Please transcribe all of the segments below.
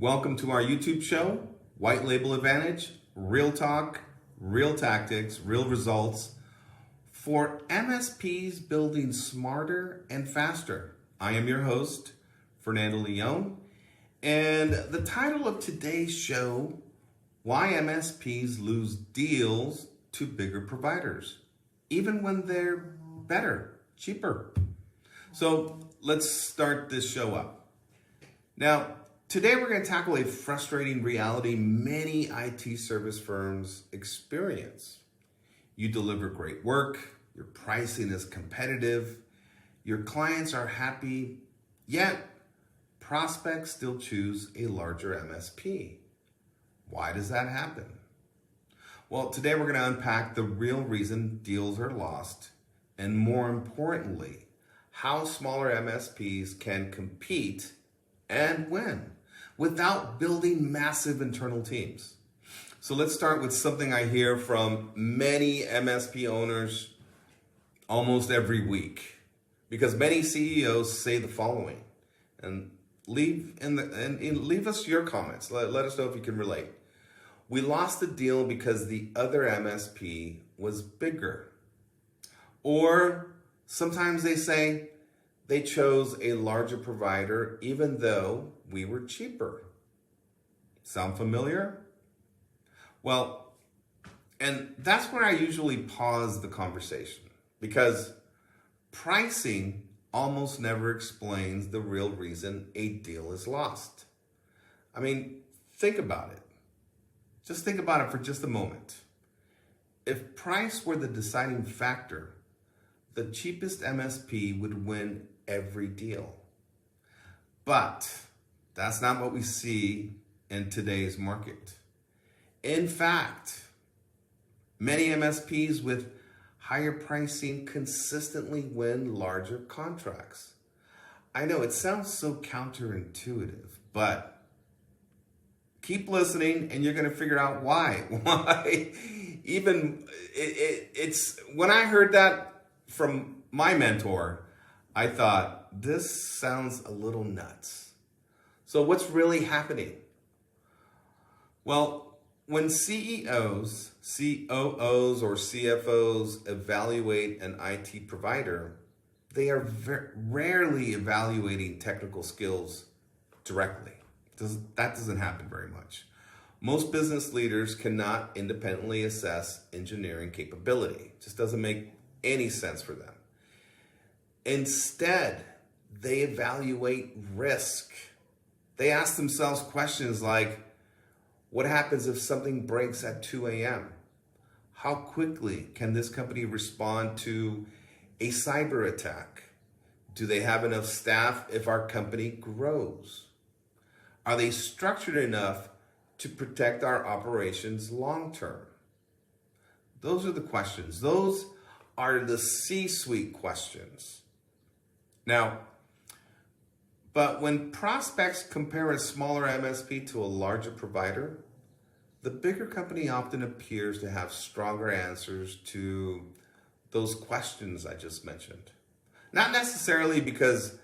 Welcome to our YouTube show, White Label Advantage, real talk, real tactics, real results for MSPs building smarter and faster. I am your host, Fernando Leon, and the title of today's show, Why MSPs Lose Deals to Bigger Providers, even when they're better, cheaper. So let's start this show up. Now, today we're going to tackle a frustrating reality many IT service firms experience. You deliver great work, your pricing is competitive, your clients are happy, yet prospects still choose a larger MSP. Why does that happen? Well, today we're going to unpack the real reason deals are lost, and more importantly, how smaller MSPs can compete and win without building massive internal teams. So let's start with something I hear from many MSP owners almost every week, because many CEOs say the following, and leave us your comments. Let us know if you can relate. We lost the deal because the other MSP was bigger. Or sometimes they say they chose a larger provider even though we were cheaper. Sound familiar? Well, and that's where I usually pause the conversation, because pricing almost never explains the real reason a deal is lost. I mean, think about it. Just think about it for just a moment. If price were the deciding factor, the cheapest MSP would win every deal. But that's not what we see in today's market. In fact, many MSPs with higher pricing consistently win larger contracts. I know it sounds so counterintuitive, but keep listening and you're going to figure out why. It's when I heard that from my mentor, I thought, this sounds a little nuts. So what's really happening? Well, when CEOs, COOs, or CFOs evaluate an IT provider, they are rarely evaluating technical skills directly. That doesn't happen very much. Most business leaders cannot independently assess engineering capability. It just doesn't make any sense for them. Instead, they evaluate risk. They ask themselves questions like, what happens if something breaks at 2 a.m.? How quickly can this company respond to a cyber attack? Do they have enough staff if our company grows? Are they structured enough to protect our operations long term? Those are the questions. Those are the C-suite questions. Now, but when prospects compare a smaller MSP to a larger provider, the bigger company often appears to have stronger answers to those questions I just mentioned. Not necessarily because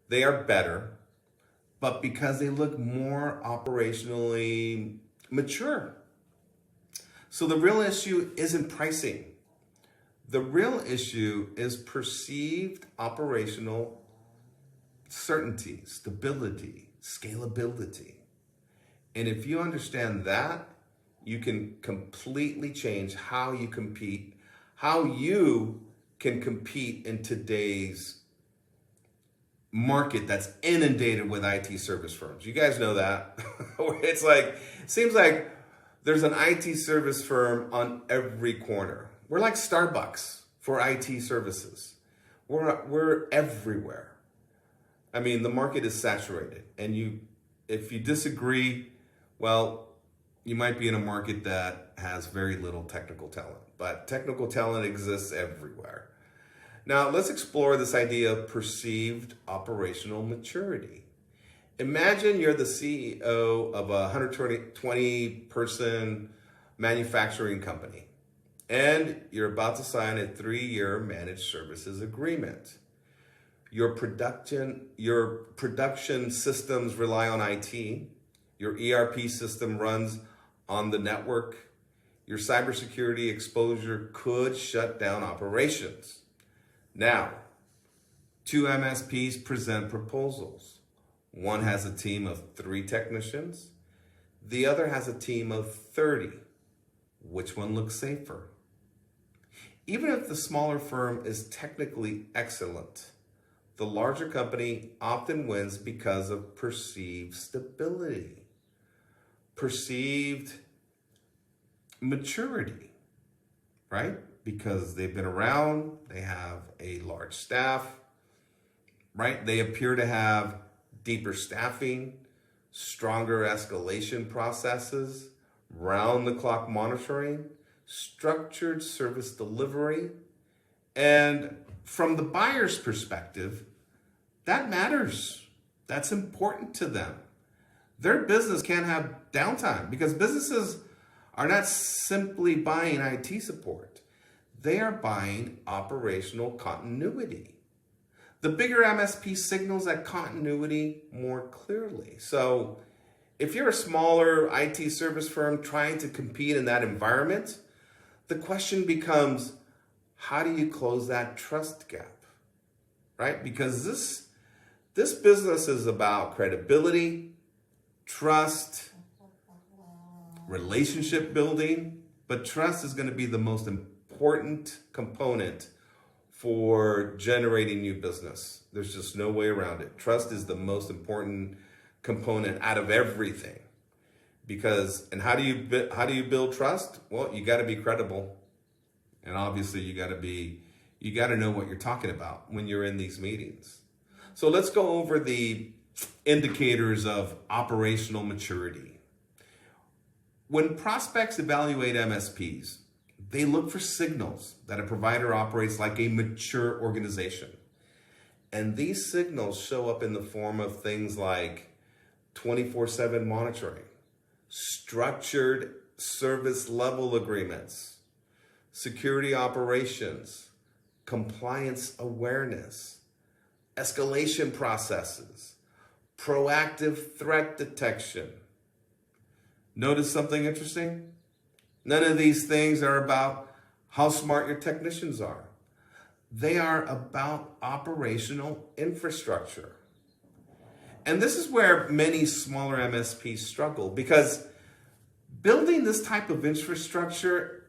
they are better, but because they look more operationally mature. So the real issue isn't pricing. The real issue is perceived operational certainty, stability, scalability. And if you understand that, you can completely change how you compete, how you can compete in today's market that's inundated with IT service firms. You guys know that. It seems like there's an IT service firm on every corner. We're like Starbucks for IT services. We're everywhere. I mean, the market is saturated, and if you disagree, well, you might be in a market that has very little technical talent, but technical talent exists everywhere. Now, let's explore this idea of perceived operational maturity. Imagine you're the CEO of a 120-person manufacturing company, and you're about to sign a 3-year managed services agreement. Your production systems rely on IT, Your ERP system runs on the network. Your cybersecurity exposure could shut down operations. Now, two MSPs present proposals. One has a team of 3 technicians. The other has a team of 30. Which one looks safer? Even if the smaller firm is technically excellent, the larger company often wins because of perceived stability, perceived maturity, right? Because they've been around, they have a large staff, right? They appear to have deeper staffing, stronger escalation processes, round-the-clock monitoring, structured service delivery. And from the buyer's perspective, that matters. That's important to them. Their business can't have downtime because businesses are not simply buying IT support. They are buying operational continuity. The bigger MSP signals that continuity more clearly. So if you're a smaller IT service firm trying to compete in that environment, the question becomes, how do you close that trust gap, right? Because this business is about credibility, trust, relationship building, but trust is going to be the most important component for generating new business. There's just no way around it. Trust is the most important component out of everything. Because, and how do you build trust? Well, you got to be credible. And obviously you got to know what you're talking about when you're in these meetings. So let's go over the indicators of operational maturity. When prospects evaluate MSPs, they look for signals that a provider operates like a mature organization. And these signals show up in the form of things like 24/7 monitoring, structured service level agreements, security operations, compliance awareness, escalation processes, proactive threat detection. Notice something interesting? None of these things are about how smart your technicians are. They are about operational infrastructure. And this is where many smaller MSPs struggle, because building this type of infrastructure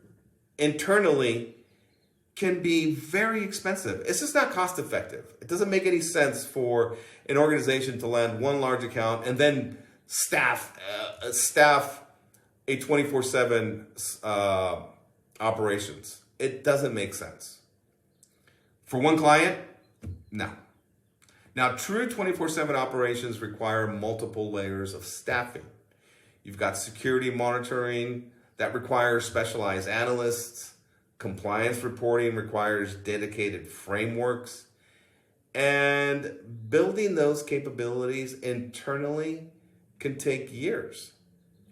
internally can be very expensive. It's just not cost effective. It doesn't make any sense for an organization to land one large account and then staff a 24/7 operations. It doesn't make sense. For one client, no. Now, true 24/7 operations require multiple layers of staffing. You've got security monitoring that requires specialized analysts. Compliance reporting requires dedicated frameworks. And building those capabilities internally can take years.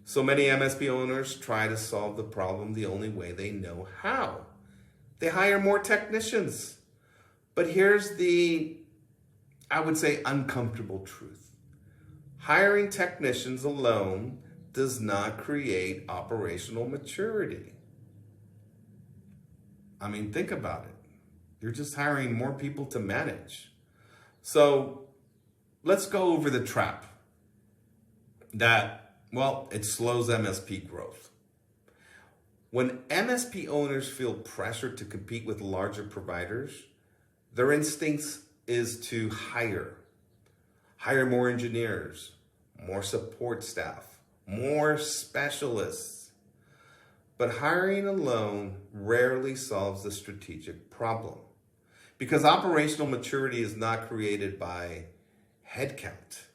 So many MSP owners try to solve the problem the only way they know how. They hire more technicians. But here's the, I would say, uncomfortable truth. Hiring technicians alone does not create operational maturity. I mean, think about it. You're just hiring more people to manage. So let's go over the trap that, well, it slows MSP growth. When MSP owners feel pressure to compete with larger providers, their instincts is to hire more engineers, more support staff, more specialists. But hiring alone rarely solves the strategic problem, because operational maturity is not created by headcount.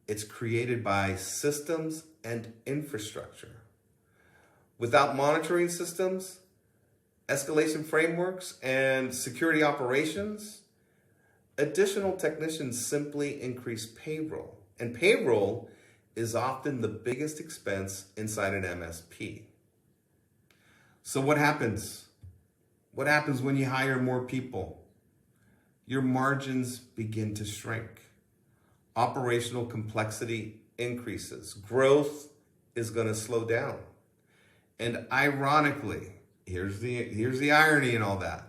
It's created by systems and infrastructure. Without monitoring systems, escalation frameworks, and security operations, additional technicians simply increase payroll. And payroll is often the biggest expense inside an MSP. So what happens? What happens when you hire more people? Your margins begin to shrink. Operational complexity increases, growth is going to slow down. And ironically, here's the irony in all that.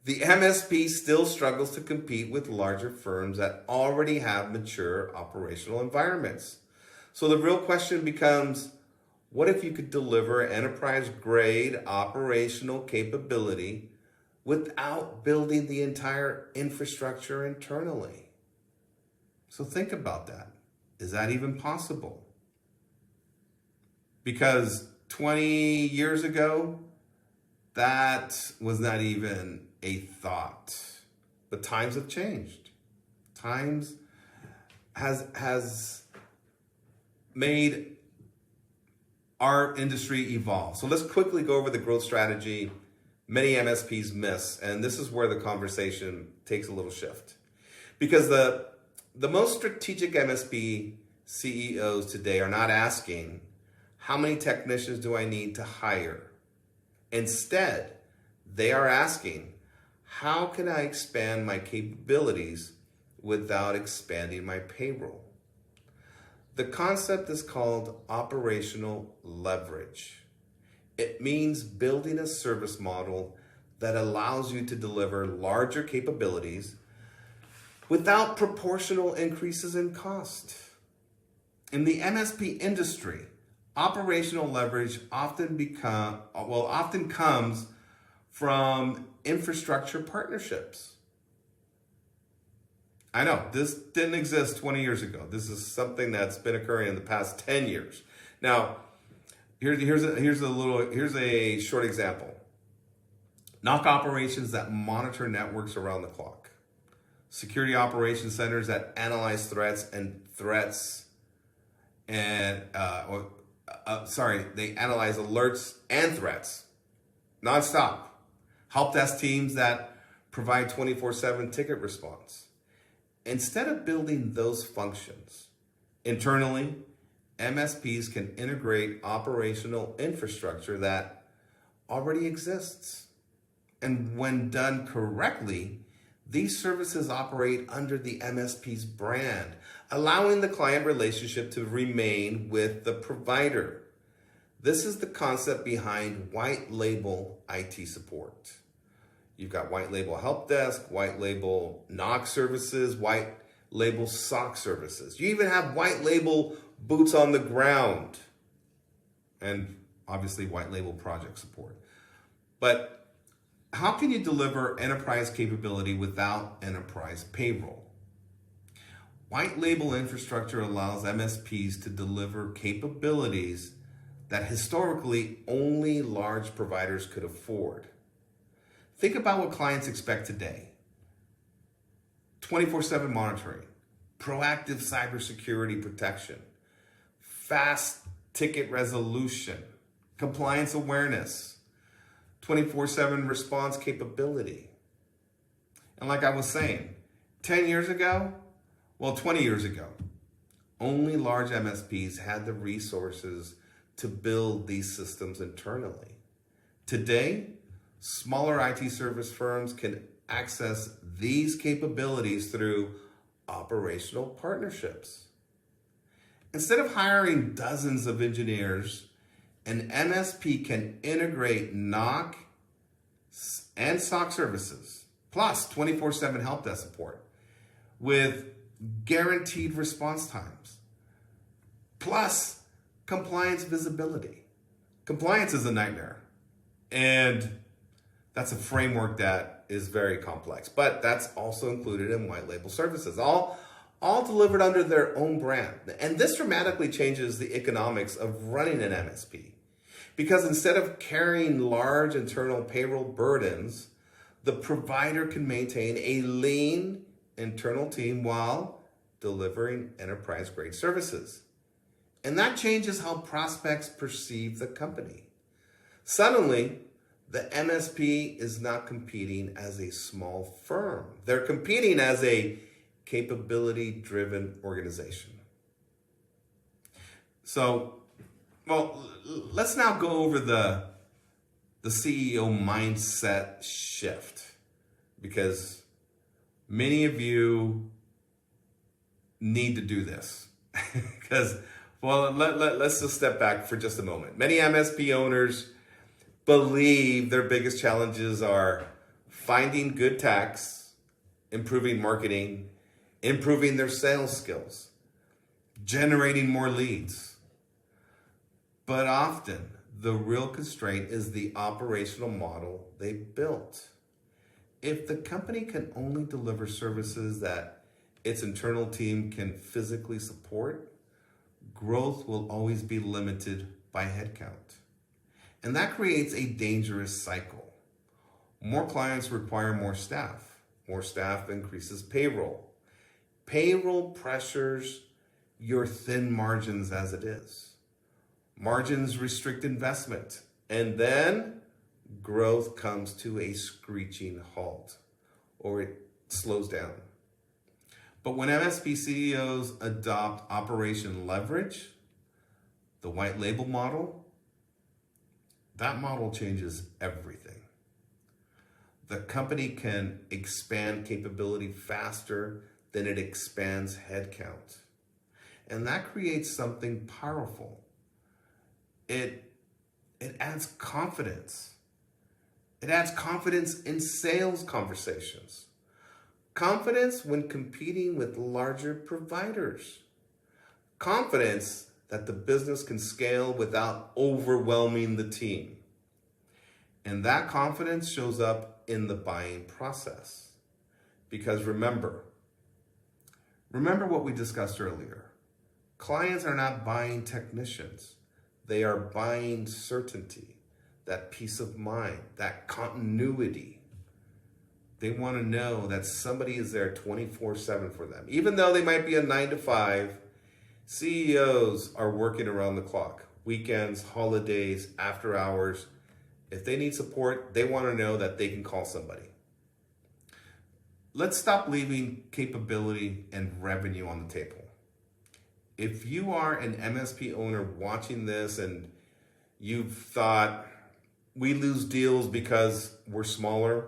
The MSP still struggles to compete with larger firms that already have mature operational environments. So the real question becomes, what if you could deliver enterprise-grade operational capability without building the entire infrastructure internally? So think about that. Is that even possible? Because 20 years ago, that was not even a thought. But times have changed. Times has made our industry evolve. So let's quickly go over the growth strategy many MSPs miss. And this is where the conversation takes a little shift. Because the most strategic MSP CEOs today are not asking, how many technicians do I need to hire? Instead, they are asking, how can I expand my capabilities without expanding my payroll? The concept is called operational leverage. It means building a service model that allows you to deliver larger capabilities without proportional increases in cost. In the MSP industry, operational leverage often comes from infrastructure partnerships. I know this didn't exist 20 years ago. This is something that's been occurring in the past 10 years. Now, here's a short example. NOC operations that monitor networks around the clock. Security operations centers that analyze they analyze alerts and threats nonstop. Help desk teams that provide 24/7 ticket response. Instead of building those functions internally, MSPs can integrate operational infrastructure that already exists. And when done correctly, these services operate under the MSP's brand, allowing the client relationship to remain with the provider. This is the concept behind white label IT support. You've got white label help desk, white label NOC services, white label SOC services. You even have white label boots on the ground, and obviously white label project support. But how can you deliver enterprise capability without enterprise payroll? White label infrastructure allows MSPs to deliver capabilities that historically only large providers could afford. Think about what clients expect today. 24/7 monitoring, proactive cybersecurity protection, fast ticket resolution, compliance awareness, 24/7 response capability. And like I was saying, 20 years ago, only large MSPs had the resources to build these systems internally. Today, smaller IT service firms can access these capabilities through operational partnerships. Instead of hiring dozens of engineers, an MSP can integrate NOC and SOC services, plus 24/7 help desk support with guaranteed response times, plus compliance visibility. Compliance is a nightmare, and that's a framework that is very complex, but that's also included in white label services, all delivered under their own brand. And this dramatically changes the economics of running an MSP, because instead of carrying large internal payroll burdens, the provider can maintain a lean internal team while delivering enterprise-grade services. And that changes how prospects perceive the company. Suddenly, the MSP is not competing as a small firm. They're competing as a capability-driven organization. So, let's now go over the CEO mindset shift, because many of you need to do this. Because, well, let's just step back for just a moment. Many MSP owners believe their biggest challenges are finding good tax, improving marketing, improving their sales skills, generating more leads. But often, the real constraint is the operational model they built. If the company can only deliver services that its internal team can physically support, growth will always be limited by headcount. And that creates a dangerous cycle. More clients require more staff. More staff increases payroll. Payroll pressures your thin margins as it is. Margins restrict investment. And then growth comes to a screeching halt, or it slows down. But when MSP CEOs adopt operation leverage, the white label model, that model changes everything. The company can expand capability faster than it expands headcount. And that creates something powerful. It adds confidence. It adds confidence in sales conversations. Confidence when competing with larger providers. Confidence that the business can scale without overwhelming the team. And that confidence shows up in the buying process. Because remember what we discussed earlier. Clients are not buying technicians. They are buying certainty, that peace of mind, that continuity. They want to know that somebody is there 24/7 for them. Even though they might be a 9 to 5, CEOs are working around the clock. Weekends, holidays, after hours. If they need support, they want to know that they can call somebody. Let's stop leaving capability and revenue on the table. If you are an MSP owner watching this and you've thought, we lose deals because we're smaller,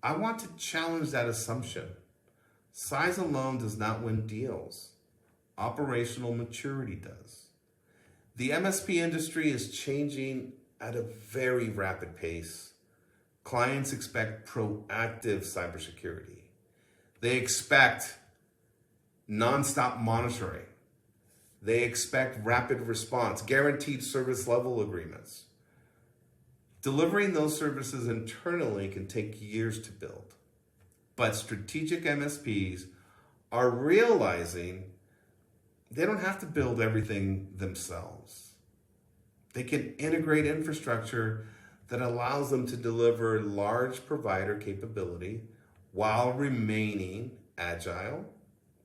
I want to challenge that assumption. Size alone does not win deals. Operational maturity does. The MSP industry is changing at a very rapid pace. Clients expect proactive cybersecurity. They expect nonstop monitoring. They expect rapid response, guaranteed service level agreements. Delivering those services internally can take years to build. But strategic MSPs are realizing they don't have to build everything themselves. They can integrate infrastructure that allows them to deliver large provider capability while remaining agile,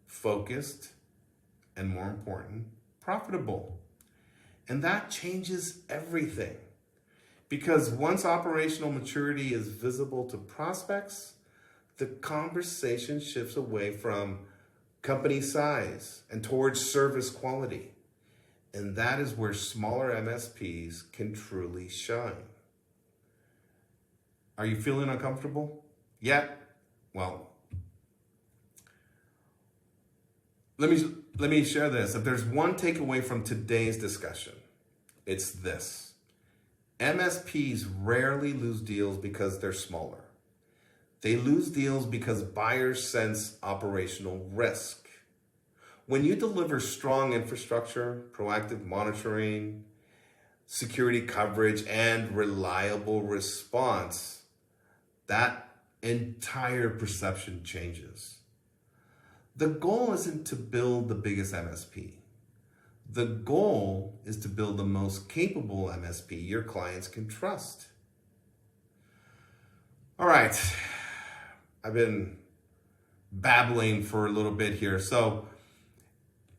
focused, and more important, profitable. And that changes everything. Because once operational maturity is visible to prospects, the conversation shifts away from company size and towards service quality. And that is where smaller MSPs can truly shine. Are you feeling uncomfortable yet? Well, let me share this. If there's one takeaway from today's discussion, it's this. MSPs rarely lose deals because they're smaller. They lose deals because buyers sense operational risk. When you deliver strong infrastructure, proactive monitoring, security coverage, and reliable response, that entire perception changes. The goal isn't to build the biggest MSP. The goal is to build the most capable MSP your clients can trust. All right, I've been babbling for a little bit here. So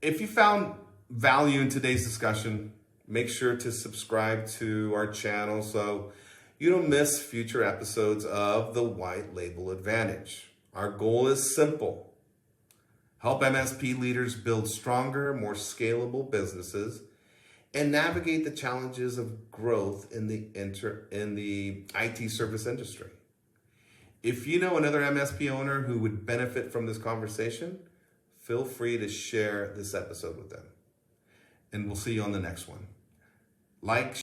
if you found value in today's discussion, make sure to subscribe to our channel so you don't miss future episodes of The White Label Advantage. Our goal is simple. Help MSP leaders build stronger, more scalable businesses and navigate the challenges of growth in the IT service industry. If you know another MSP owner who would benefit from this conversation, feel free to share this episode with them. And we'll see you on the next one. Like,